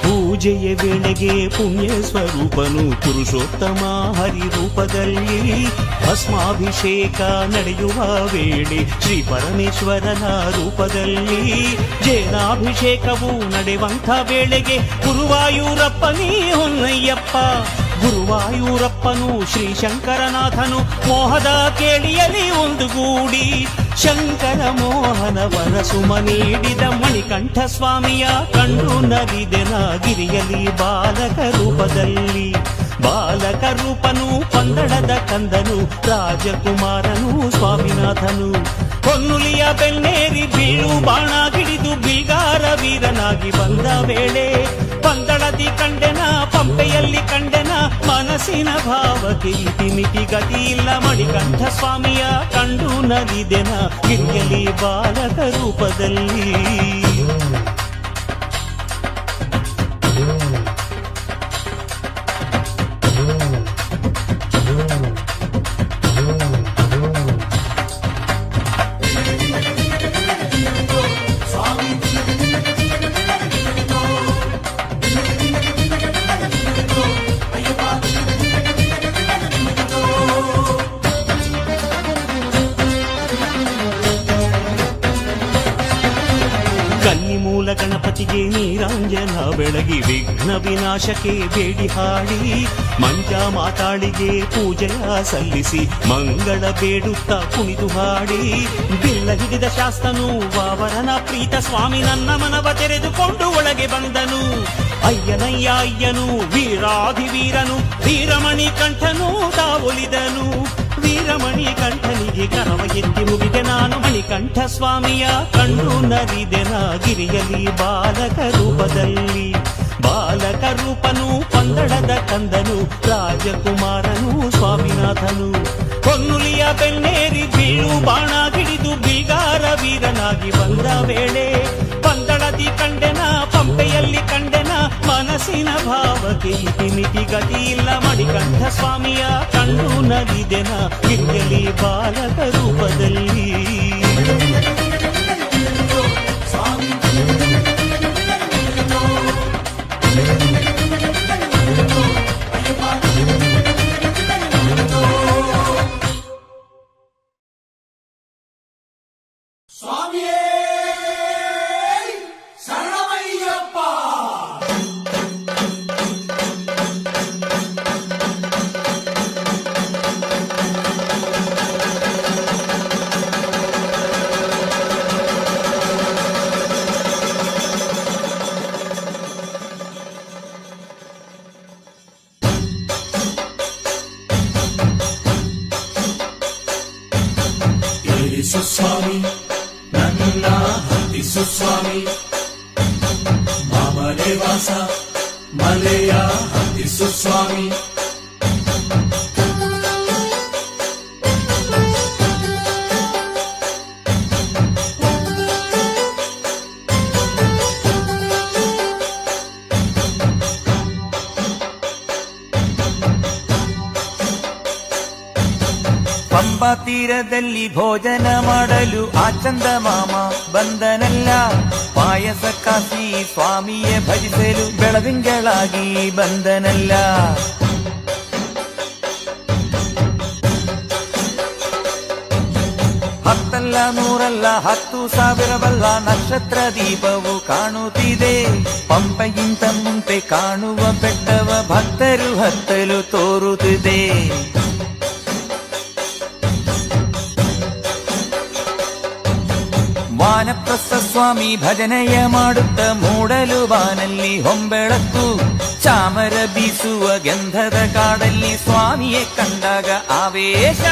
ಪೂಜೆಯ ವೇಳೆಗೆ ಪುಣ್ಯ ಸ್ವರೂಪನು ಪುರುಷೋತ್ತಮ ಹರಿರೂಪದಲ್ಲಿ. ಭಸ್ಮಾಭಿಷೇಕ ನಡೆಯುವ ವೇಳೆ ಶ್ರೀ ಪರಮೇಶ್ವರನ ರೂಪದಲ್ಲಿ. ಜೇನಾಭಿಷೇಕವು ನಡೆಯುವಂಥ ವೇಳೆಗೆ ಗುರುವಾಯೂರಪ್ಪನೇ ಹೊನ್ನಯ್ಯಪ್ಪ. ಗುರುವಾಯೂರಪ್ಪನು ಶ್ರೀ ಶಂಕರನಾಥನು ಮೋಹದ ಕೇಳಿಯಲಿ ಒಂದುಗೂಡಿ ಶಂಕರ ಮೋಹನ ವರಸುಮ ನೀಡಿದ. ಮಣಿಕಂಠ ಸ್ವಾಮಿಯ ಕಂಡು ನಲಿದೆನ ಗಿರಿಯಲಿ ಬಾಲಕ ರೂಪದಲ್ಲಿ. ಬಾಲಕ ರೂಪನು ಪಂದಳದ ಕಂದನು ರಾಜಕುಮಾರನು ಸ್ವಾಮಿನಾಥನು. ಹೊನ್ನುಲಿಯ ಬೆಲ್ಲೇರಿ ಬೀಳು ಬಾಣ ಹಿಡಿದು ಬಿಲ್ಗಾರ ವೀರನಾಗಿ ಬಂದ ವೇಳೆ ಪಂದಳದಿ ಕಂಡೆನ ಪಂಪೆಯಲ್ಲಿ ಕಂಡೆನ ಮನಸ್ಸಿನ ಭಾವಕ್ಕೆ ಇತಿಮಿತಿ ಗತಿಯಿಲ್ಲ. ಮಣಿಕಂಠ ಸ್ವಾಮಿಯ ಕಂಡು ನಲಿದೆನ ಗಿರಿಯಲಿ ಬಾಲಕ ರೂಪದಲ್ಲಿ. ಕನ್ನಿಮೂಲ ಗಣಪತಿಗೆ ನೀರಾಂಜನ ಬೆಳಗಿ ವಿಘ್ನ ವಿನಾಶಕ್ಕೆ ಬೇಡಿ ಹಾಡಿ ಮಂಜ ಮಾತಾಳಿಗೆ ಪೂಜೆಯ ಸಲ್ಲಿಸಿ ಮಂಗಳ ಬೇಡುತ್ತಾ ಕುಣಿದು ಹಾಡಿ ಬಿಲ್ಲ ಹಿಡಿದ ಶಾಸ್ತನು ವಾವರನ ಪ್ರೀತ ಸ್ವಾಮಿ ನನ್ನ ಮನವ ತೆರೆದುಕೊಂಡು ಒಳಗೆ ಬಂದನು. ಅಯ್ಯನಯ್ಯ ಅಯ್ಯನು ವೀರಾಧಿವೀರನು ವೀರಮಣಿ ಕಂಠನು ತಾವೊಲಿದನು. ವೀರಮಣಿ ಕಂಠನಿಗೆ ಕರವ ಎತ್ತಿ ಮುಗಿದೆ ನಾನು. ಮಣಿಕಂಠ ಸ್ವಾಮಿಯ ಕಂಡು ನಲಿದೆನ ಗಿರಿಯಲಿ ಬಾಲಕ ರೂಪದಲ್ಲಿ. ಬಾಲಕ ರೂಪನು ಪಂದಳದ ಕಂದನು ರಾಜಕುಮಾರನು ಸ್ವಾಮಿನಾಥನು. ಹೊನ್ನುಲಿಯ ಬೆಲ್ಲೇರಿ ಬೀಳು ಬಾಣ ಹಿಡಿದು ಬಿಲ್ಗಾರ ವೀರನಾಗಿ ಬಂದ ವೇಳೆ ಪಂದಳದಿ ಕಂಡೆನ ಪಂಪೆಯಲ್ಲಿ ಕಂಡೆನ ಮನಸ್ಸಿನ ಭಾವಕ್ಕೆ ಇತಿಮಿತಿ ಗತಿಯಿಲ್ಲ. ಮಣಿಕಂಠ ಸ್ವಾಮಿಯ ಕಂಡು ನಲಿದೆನ ಗಿರಿಯಲಿ ಬಾಲಕ ರೂಪದಲ್ಲಿ. ಸ್ವಾಮಿಯೇ ಶರಣಮಯ್ಯಪ್ಪ. ಏರಿಸು ಸ್ವಾಮಿ ನನ್ನ ಹತ್ತಿಸು ಸ್ವಾಮಿ. ಮಾಮಲೆ ವಾಸ ಮಲೆಯ ಹತ್ತಿಸು ಸ್ವಾಮಿ. ಪಂಬಾ ತೀರದಲ್ಲಿ ಭೋಜನ ಮಾಡಲು ಆ ಚಂದ ಮಾಮ ಬಂದನಲ್ಲ. ಪಾಯಸ ಕಾಸಿ ಸ್ವಾಮಿಯೇ ಭಜಿಸಲು ಬೆಳದಿಂಗಳಾಗಿ ಬಂದನಲ್ಲ. ಹತ್ತಲ್ಲ ನೂರಲ್ಲ 10,000ವಲ್ಲ ನಕ್ಷತ್ರ ದೀಪವು ಕಾಣುತ್ತಿದೆ. ಪಂಪೆಗಿಂತ ಮುಂದೆ ಕಾಣುವ ಬೆಟ್ಟವ ಭಕ್ತರು ಹತ್ತಲು ತೋರುತ್ತಿದೆ. ವಾನಪ್ರಸ್ಥ ಸ್ವಾಮಿ ಭಜನೆಯ ಮಾಡುತ್ತ ಮೂಡಲು ಬಾನಲ್ಲಿ ಹೊಂಬೆಳಕು. ಚಾಮರ ಬೀಸುವ ಗಂಧದ ಕಾಡಲ್ಲಿ ಸ್ವಾಮಿಯೇ ಕಂಡಾಗ ಆವೇಶ.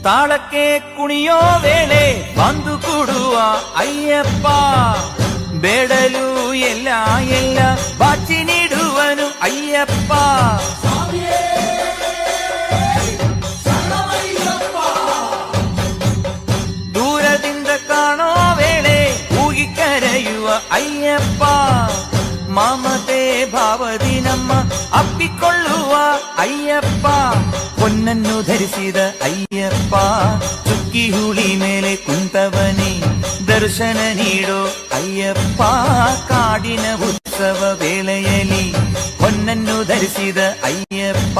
ತಾಳಕ್ಕೆ ಕುಣಿಯೋ ವೇಳೆ ಬಂದು ಕೊಡುವ ಅಯ್ಯಪ್ಪ. ಬೇಡಲು ಎಲ್ಲ ಎಲ್ಲ ಬಾಚಿ ನೀಡುವನು ಅಯ್ಯಪ್ಪ. ದೂರದಿಂದ ಕಾಣೋ ವೇಳೆ ಕೂಗಿ ಕರೆಯುವ ಅಯ್ಯಪ್ಪ. ಮಮತೆ ಭಾವದಿ ನಮ್ಮ ಅಪ್ಪಿಕೊಳ್ಳುವ ಅಯ್ಯಪ್ಪ. ಹೊನ್ನನ್ನು ಧರಿಸಿದ ಅಯ್ಯಪ್ಪ, ಚುಕ್ಕಿ ಹುಳಿ ಮೇಲೆ ಕುಂತವನೇ ದರ್ಶನ ನೀಡೋ ಅಯ್ಯಪ್ಪ. ಕಾಡಿನ ಉತ್ಸವ ವೇಳೆಯಲ್ಲಿ ಹೊನ್ನನ್ನು ಧರಿಸಿದ ಅಯ್ಯಪ್ಪ,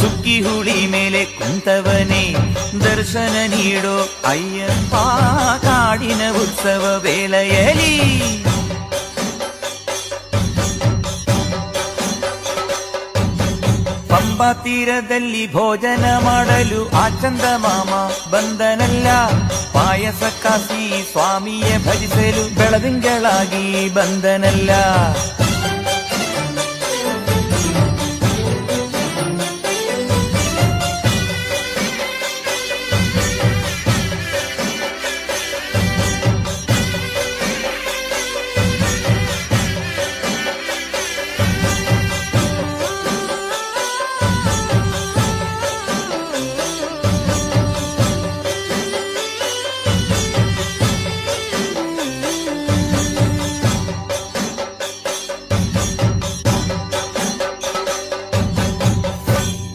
ಚುಕ್ಕಿ ಹುಳಿ ಮೇಲೆ ಕುಂತವನೇ ದರ್ಶನ ನೀಡೋ ಅಯ್ಯಪ್ಪ. ಕಾಡಿನ ಉತ್ಸವ ವೇಳೆಯಲ್ಲಿ ಪಂಬಾ ತೀರದಲ್ಲಿ ಭೋಜನ ಮಾಡಲು ಆ ಚಂದ ಮಾಮ ಬಂದನಲ್ಲ. ಪಾಯಸ ಕಾಸಿ ಸ್ವಾಮಿಯೇ ಭಜಿಸಲು ಬೆಳದಿಂಗಳಾಗಿ ಬಂದನಲ್ಲ.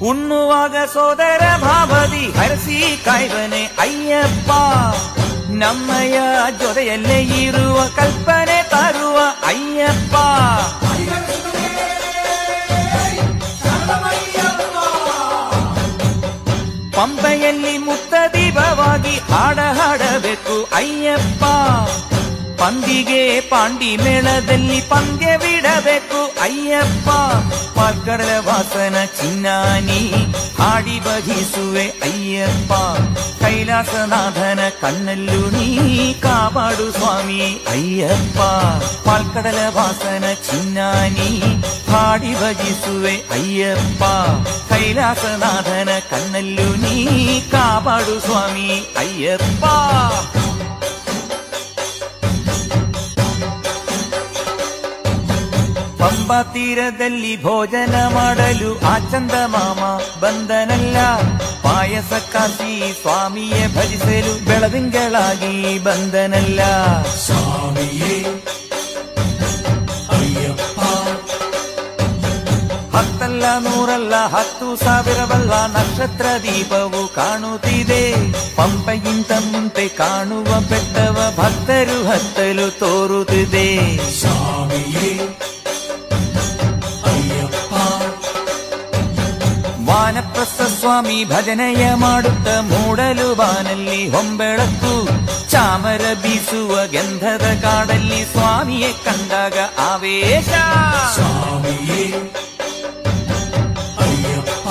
ಉಣ್ಣುವಾಗ ಸೋದರ ಭಾವದಿ ಹರಸಿ ಕಾಯ್ವನೆ ಅಯ್ಯಪ್ಪ. ನಮ್ಮಯ ಜೊತೆಯಲ್ಲೇ ಇರುವ ಕಲ್ಪನೆ ತರುವ ಅಯ್ಯಪ್ಪ. ಪಂಪೆಯಲ್ಲಿ ಮುಕ್ತ ದೀಪವಾಗಿ ಹಾಡಬೇಕು ಅಯ್ಯಪ್ಪ. ಪಂದಿಗೆ ಪಾಂಡಿ ಮೇಳದಲ್ಲಿ ಪಂದ್ಯ ಬಿಡಬೇಕು ಅಯ್ಯಪ್ಪ. ಪಾಲ್ಕಡಲ ವಾಸನ ಚಿನ್ನಾನಿ ಹಾಡಿ ಭಜಿಸುವೆ ಅಯ್ಯಪ್ಪ. ಕೈಲಾಸನಾಥನ ಕಣ್ಣಲ್ಲೂ ನೀ ಕಾಪಾಡು ಸ್ವಾಮಿ ಅಯ್ಯಪ್ಪ. ಪಾಲ್ಕಡಲ ವಾಸನ ಚಿನ್ನಾನಿ ಹಾಡಿ ಭಜಿಸುವೆ ಅಯ್ಯಪ್ಪ. ಕೈಲಾಸನಾಥನ ಕಣ್ಣಲ್ಲೂ ನೀ ಕಾಪಾಡು ಸ್ವಾಮಿ ಅಯ್ಯಪ್ಪ. ಪಂಬಾ ತೀರದಲ್ಲಿ ಭೋಜನ ಮಾಡಲು ಆ ಚಂದ ಮಾಮ ಬಂದನಲ್ಲ. ಪಾಯಸ ಕಾಸಿ ಸ್ವಾಮಿಯೇ ಭಜಿಸಲು ಬೆಳದಿಂಗಳಾಗಿ ಬಂದನಲ್ಲ. ಸ್ವಾಮಿಯೇ ಅಯ್ಯಪ್ಪ. ಹತ್ತಲ್ಲ ನೂರಲ್ಲ 10,000ವಲ್ಲ ನಕ್ಷತ್ರ ದೀಪವು ಕಾಣುತ್ತಿದೆ. ಪಂಪೆಗಿಂತ ಮುಂದೆ ಕಾಣುವ ಬೆಟ್ಟವ ಭಕ್ತರು ಹತ್ತಲು ತೋರುತ್ತಿದೆ. ಸ್ವಾಮಿಯೇ ವಾನಪ್ರಸ್ಥ ಸ್ವಾಮಿ ಭಜನೆಯ ಮಾಡುತ್ತ ಮೂಡಲು ಬಾನಲ್ಲಿ ಹೊಂಬೆಳಕು. ಚಾಮರ ಬೀಸುವ ಗಂಧದ ಕಾಡಲ್ಲಿ ಸ್ವಾಮಿಯೇ ಕಂಡಾಗ ಆವೇಶ. ಸ್ವಾಮಿಯೇ ಅಯ್ಯಪ್ಪ.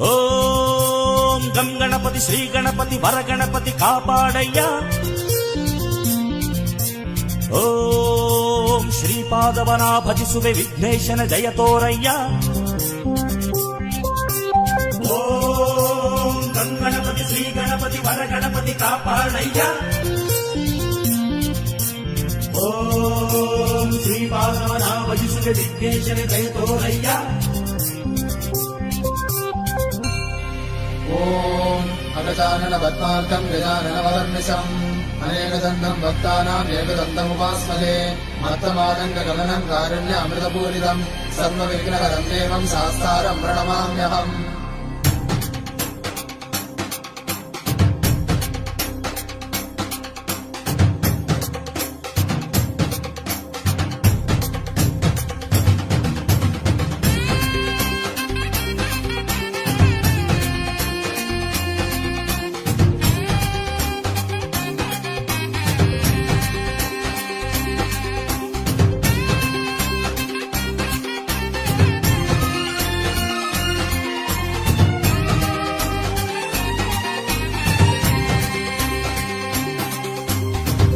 ఓం గం గణపతి శ్రీ గణపతి వర గణపతి కాపాడయ్యా. ఓం శ్రీపాదవనా భజిసువే విఘ్నేశన జయతోరయ్యా. ఓం గం గణపతి శ్రీ గణపతి వర గణపతి కాపాడయ్యా. ఓం శ్రీపాదవనా భజిసువే విఘ్నేశన జయతోరయ్యా. ఓం అగజానన పద్మార్కం గజానన వహర్నిశం అనేకదండం భక్తానాం ఏకదంతముపాస్మహే మత్తమాదంగ గమనం కారుణ్య అమృతపూరితం సర్వ విఘ్నహరం దేవం శాస్తారం ప్రణమామ్యహం.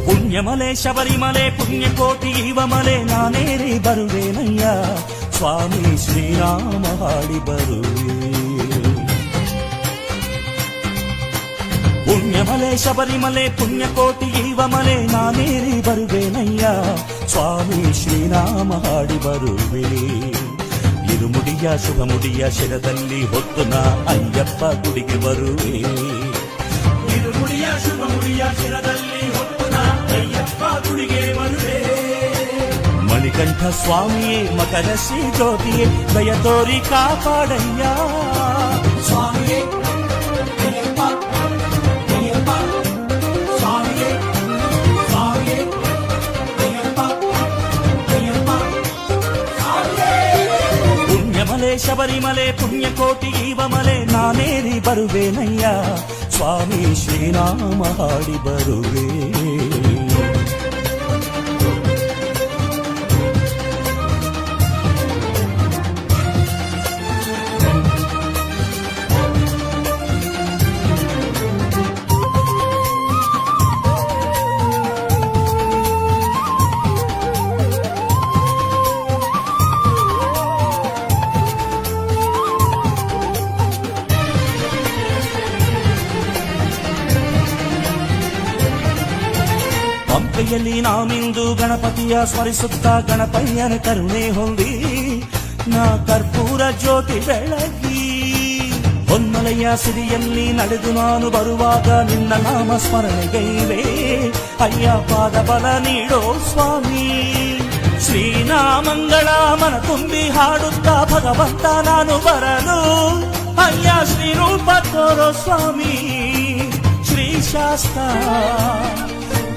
పుణ్యమలే శబరిమలే పుణ్యకోటి ఈవమలే నానేరే బరువేనయ్యా. స్వామి శ్రీరామ హాడి బరువే. పుణ్యమలే శబరిమలే పుణ్యకోటి ఈవమలే నానేరే బరువేనయ్యా. స్వామి ಶ್ರೀರಾಮ ಹಾಡಿ ಬರುವೆ. ಇರುಮುಡಿಯ ಶುಭಮುಡಿಯ ಶಿರದಲ್ಲಿ ಹೊತ್ತುನ ಅಯ್ಯಪ್ಪ ಗುಡಿಗೆ ಬರುವೆ. ಇರುಮುಡಿಯ ಶುಭಮುಡಿಯ ಶಿರದಲ್ಲಿ ಹೊತ್ತುನ ಅಯ್ಯಪ್ಪ ಗುಡಿಗೆ ಬರುವೆ. ಮಣಿಕಂಠ ಸ್ವಾಮಿಯೇ ಮಕರ ಶ್ರೀ ಜ್ಯೋತಿಯೇ ದಯ ತೋರಿ ಕಾಪಾಡಯ್ಯ. ಸ್ವಾಮಿಯೇ ಅಯ್ಯಪ್ಪ ಅಯ್ಯಪ್ಪ ಸ್ವಾಮಿಯೇ ಸ್ವಾಮಿಯೇ ಅಯ್ಯಪ್ಪ ಅಯ್ಯಪ್ಪ ಸ್ವಾಮಿಯೇ. ಪುಣ್ಯಮಲೆ ಶಬರಿಮಲೆ ಪುಣ್ಯಕೋಟಿ ಈವಮಲೆ ನಾನೇರಿ ಬರುವೇನಯ್ಯ. ಸ್ವಾಮಿ ಶ್ರೀರಾಮ ಹಾಡಿ ಬರುವೆ. ಪಂಪೆಯಲ್ಲಿ ನಾಮಿಂದು ಗಣಪತಿಯ ಸ್ಮರಿಸುತ್ತಾ ಗಣಪಯ್ಯನ ಕರುಣೆ ಹೊಂದಿ ನಾ ಕರ್ಪೂರ ಜ್ಯೋತಿ ಬೆಳಗಿ. ಹೊನ್ನಲೆಯ ಸಿರಿಯಲ್ಲಿ ನಡೆದು ನಾನು ಬರುವಾಗ ನಿನ್ನ ನಾಮ ಸ್ಮರಣೆಗೈವೆ. ಅಯ್ಯ ಪಾದ ಬಲ ನೀಡೋ ಸ್ವಾಮಿ. ಶ್ರೀನಾಮಂಗಳ ಮನ ತುಂಬಿ ಹಾಡುತ್ತಾ ಭಗವಂತ ನಾನು ಬರಲು. ಅಯ್ಯ ಶ್ರೀರೂಪ ತೋರೋ ಸ್ವಾಮಿ. ಶ್ರೀ ಶಾಸ್ತ್ರ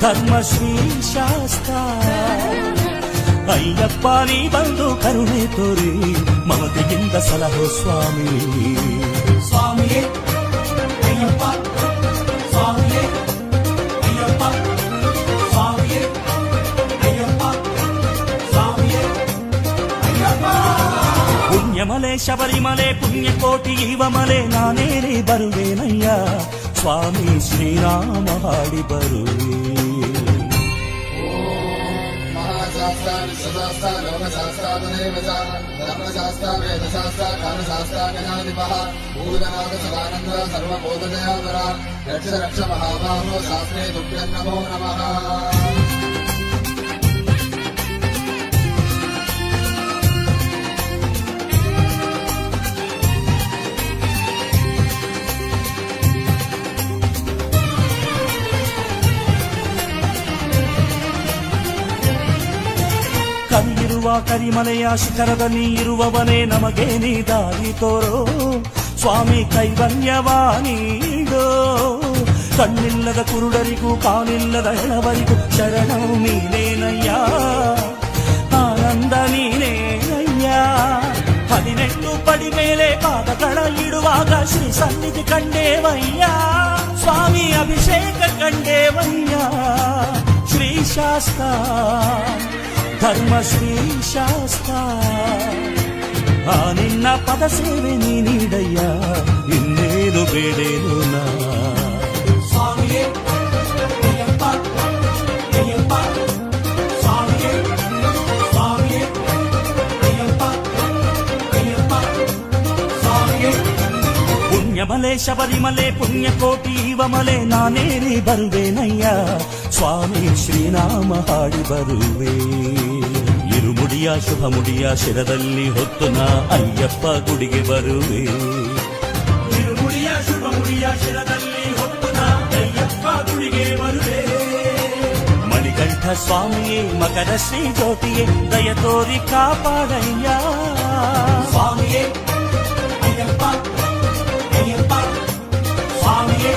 ಧರ್ಮಶ್ರೀ ಶಾಸ್ತ್ರ ಅಯ್ಯಪ್ಪ ನೀ ಬಂದು ಕರುಣೆ ತೋರಿ ಮಮತೆಯಿಂದ ಸಲಹೋ ಸ್ವಾಮಿ. ಸ್ವಾಮಿಯೇ ಅಯ್ಯಪ್ಪ ಸ್ವಾಮಿಯೇ ಅಯ್ಯಪ್ಪ ಸ್ವಾಮಿಯೇ ಅಯ್ಯಪ್ಪ ಸ್ವಾಮಿಯೇ ಅಯ್ಯಪ್ಪ. ಪುಣ್ಯಮಲೆ ಶಬರಿಮಲೆ ಪುಣ್ಯಕೋಟಿ ಈವಮಲೆ ನಾನೇರಿ ಬರುವೇನಯ್ಯ. ಸ್ವಾಮಿ ಶ್ರೀರಾಮ ಹಾಡಿ ಬರುವೆ. ಮಹಾಶಾಸ್ತ್ರ ವಿಶ್ವಶಾಸ್ತ್ರ ಲೋಕಶಾಸ್ತ್ರಾದನೇವ ಚ ಧರ್ಮಶಾಸ್ತ್ರ ವೇದಶಾಸ್ತ್ರ ಕಾಲಶಾಸ್ತ್ರ ಗಣಾಧಿಪಃ ಭೂತನಾಥ ಸದಾನಂದ ಸರ್ವಬೋಧದಯಾವರ ರಕ್ಷ ರಕ್ಷ ಮಹಾಬಾಹೋ ಶಾಸ್ತ್ರೇ ತುಭ್ಯಂ ನಮೋ ನಮಃ. ಕಲ್ಲಿರುವ ಕರಿಮಲೆಯ ಶಿಖರದಲ್ಲಿ ಇರುವವನೇ ನಮಗೆ ನೀ ದಾರಿ ತೋರೋ ಸ್ವಾಮಿ. ಕೈವಲ್ಯವ ನೀಡೋ ಕಣ್ಣಿಲ್ಲದ ಕುರುಡರಿಗೂ ಕಾಲಿಲ್ಲದ ಎಳವರಿಗೂ ಶರಣವು ನೀನೇನಯ್ಯ. ಆನಂದ ನೀನೇನಯ್ಯ. 18 ಪಡಿ ಮೇಲೆ ಪಾದಗಳ ಇಡುವಾಗ ಶ್ರೀ ಸನ್ನಿಧಿ ಕಂಡೇವಯ್ಯ. ಸ್ವಾಮಿ ಅಭಿಷೇಕ ಕಂಡೇವಯ್ಯ. ಶ್ರೀ ಶಾಸ್ತ್ರ ಧರ್ಮಶ್ರೀ ಶಾಸ್ತ್ರ ಆ ನಿನ್ನ ಪದ ಸೇವೆ ನೀ ನೀಡಯ್ಯ ಇನ್ನೇನು ಬೇಡೇನು ನಾ ಸ್ವಾಮಿಯೇ ಅಯ್ಯಪ್ಪ ಅಯ್ಯಪ್ಪ ಸ್ವಾಮಿಯೇ ಸ್ವಾಮಿಯೇ ಅಯ್ಯಪ್ಪ ಅಯ್ಯಪ್ಪ ಸ್ವಾಮಿಯೇ ಪುಣ್ಯಮಲೆ ಶಬರಿಮಲೆ ಪುಣ್ಯಕೋಟಿ ಇವಮಲೆ ನಾನೇನೇ ಬರುವೆನಯ್ಯ ಸ್ವಾಮಿ ಶ್ರೀನಾಮ ಹಾಡಿ ಬರುವೆ ಇರುಮುಡಿಯ ಶುಭ ಮುಡಿಯ ಶಿರದಲ್ಲಿ ಹೊತ್ತು ನಾ ಅಯ್ಯಪ್ಪ ಗುಡಿಗೆ ಬರುವೆ ತಿರುಮುಡಿಯ ಶುಭ ಮುಡಿಯ ಶಿರದಲ್ಲಿ ಹೊತ್ತು ನಾ ಅಯ್ಯಪ್ಪ ಗುಡಿಗೆ ಬರುವೆ ಮಣಿಕಂಠ ಸ್ವಾಮಿಯೇ ಮಕರ ಶ್ರೀ ಜ್ಯೋತಿಯೇ ದಯ ತೋರಿ ಕಾಪಾಡಯ್ಯ ಸ್ವಾಮಿಯೇ ಅಯ್ಯಪ್ಪ ಅಯ್ಯಪ್ಪ ಸ್ವಾಮಿಯೇ